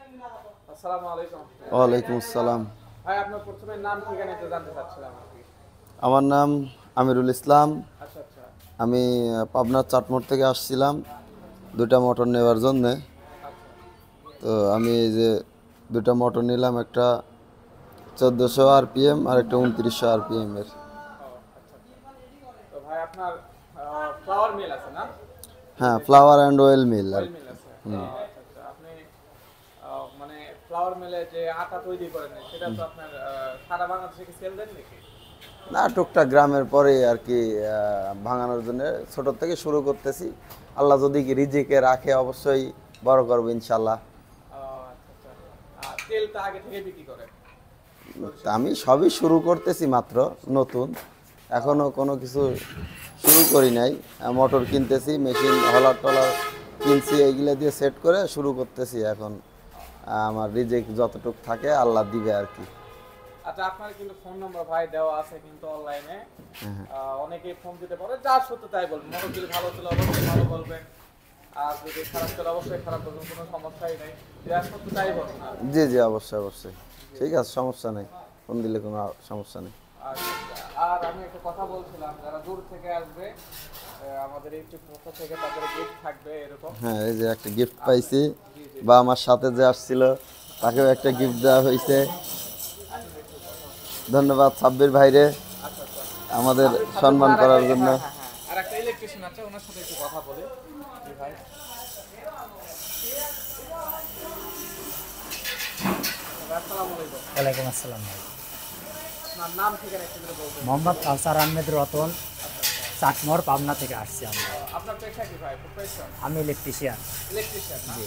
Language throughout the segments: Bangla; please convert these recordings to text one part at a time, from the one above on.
আসসালামু আলাইকুম। ওয়ালাইকুম আসসালাম। ভাই আপনার প্রথমে নাম ঠিকানা একটু জানতে চাচ্ছিলাম আর কি। আমার নাম আমিরুল ইসলাম। আচ্ছা আচ্ছা আমি পাবনার চাটমোড় থেকে আসছিলাম দুইটা মোটর নেওয়ার জন্যে। আচ্ছা। তো আমি এই যে দুইটা মোটর নিলাম, একটা 1400 আরপিএম আর একটা 2900 আরপিএম এর। ও আচ্ছা আচ্ছা। তো ভাই আপনার ফ্লাওয়ার মিল আছে না? হ্যাঁ, যে ফ্লাওয়ার অ্যান্ড ওয়েল মিল আর অয়েল কি। মিল আছে। আচ্ছা আচ্ছা। আপনি মানে ফ্লাওয়ার মিলে যে আটা তৈরি করেন সেটা তো আপনার সারা বাংলাদেশে কি সেল দেন নাকি? না, টুকটাক গ্রামের পরে আর কি ভাঙানোর জন্য ছোট থেকে শুরু করতেছি। আল্লাহ যদি কি রিজিকে রাখে অবশ্যই বড় করবো ইনশাল্লাহ। আচ্ছা আচ্ছা। আর তেলটা আগে থেকে বিক্রি করেন? তা আমি সবই শুরু করতেছি, মাত্র নতুন, এখনো কোনো কিছু শুরু করি নাই। মোটর কিনতেছি, মেশিন হলার টলার কিনছি, এইগুলা দিয়ে সেট করে শুরু করতেছি এখন। আমার রিজেক্ট যতটুক থাকে আল্লাহ দিবে আর কি। আচ্ছা, আপনার কিন্তু ফোন নাম্বার ভাই দেওয়া আছে কিন্তু অনলাইনে। হ্যাঁ, অনেকেই ফোন দিতে পারে, যা সত্য তাই বলবেন। মোটর যদি ভালো চলে অবশ্যই ভালো বলবেন, আর যদি খারাপ চলে অবশ্যই খারাপ বলবেন, কোনো সমস্যাই নেই। যা সত্য তাই বলবেন। আর জি জি, অবশ্যই অবশ্যই। ঠিক আছে, সমস্যা নেই, ফোন দিলে কোনো সমস্যা নেই। আর আমি একটা কথা বলছিলাম, যারা দূর থেকে আসবে আমাদের ইউটিউব পক্ষ থেকে তাদের গিফট থাকবে এরকম। হ্যাঁ, এই যে একটা গিফট আপনি পাইছি, জি জি বা আমার সাথে যে আসছিল তাকেও একটা গিফট দেওয়া হয়েছে। ধন্যবাদ সাব্বির ভাইরে আচ্ছা আচ্ছা। আমাদের সাব্বির সাব্বির সম্মান ভাই আর করার একটা জন্য। হ্যাঁ হ্যাঁ হ্যাঁ আর একটা ইলেকট্রিশিয়ান আছে, ওনার সাথে একটু কথা বলি। জি ভাই, আসসালামু আলাইকুম। ওয়ালাইকুম আসসালাম ভাই। আপনার নাম ঠিকানা একটু করে বলবেন। মোহাম্মদ কাউসার আহমেদ রতন, আচ্ছা আচ্ছা। চাটমোহর, পাবনা থেকে আসছি আমরা। আপনার পেশা কি ভাই? প্রফেশন? আমি ইলেকট্রিশিয়ান। ইলেকট্রিশিয়ান না? জি।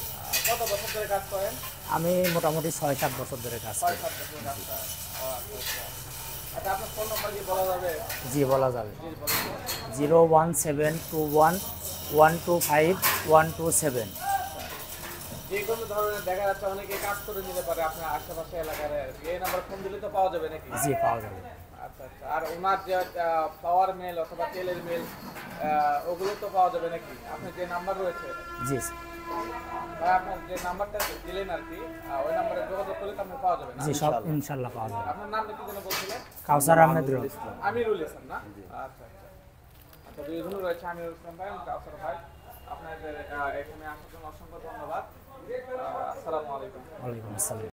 কত বছর ধরে কাজ করেন? আমি মোটামুটি 6-7 বছর ধরে কাজ ছয় করি। সাত বছর কাজ করেন। ও আচ্ছা আচ্ছা। আচ্ছা, আপনার ফোন নাম্বার কি বলা যাবে? জি, বলা যাবে। জি বলুন। 01721125127। যে কোনো ধরনের দেখা যাচ্ছে অনেকে কাজ করে নিতে পারে আপনার আশেপাশে এলাকার আর কি। এই নাম্বার ফোন দিলে তো পাওয়া যাবে নাকি? জি, পাওয়া যাবে। আচ্ছা আচ্ছা। আর ওনার যে পাওয়ার মেল অথবা তেলের মেল ওগুলো তো পাওয়া যাবে নাকি? আপনার যে নাম্বার রয়েছে জি বা আপনার যে নাম্বারটা দিলেন আর কি, ওই নাম্বারে যোগাযোগ করলে তো আপনার পাওয়া যাবে না? জি, সব ইনশাল্লাহ পাওয়া যাবে। আপনার নামটা কি যেন বলছিলেন? কাউসার আহমেদ রতন। আমিরুল ইসলাম না? আচ্ছা আচ্ছা। আচ্ছা, দুইজনই রয়েছে, আমিরুল ইসলাম ভাই এবং কাউসার ভাই। আপনাদের এখানে আসার জন্য অসংখ্য ধন্যবাদ। আসসালামু আলাইকুম। ওয়ালাইকুম আসসালাম।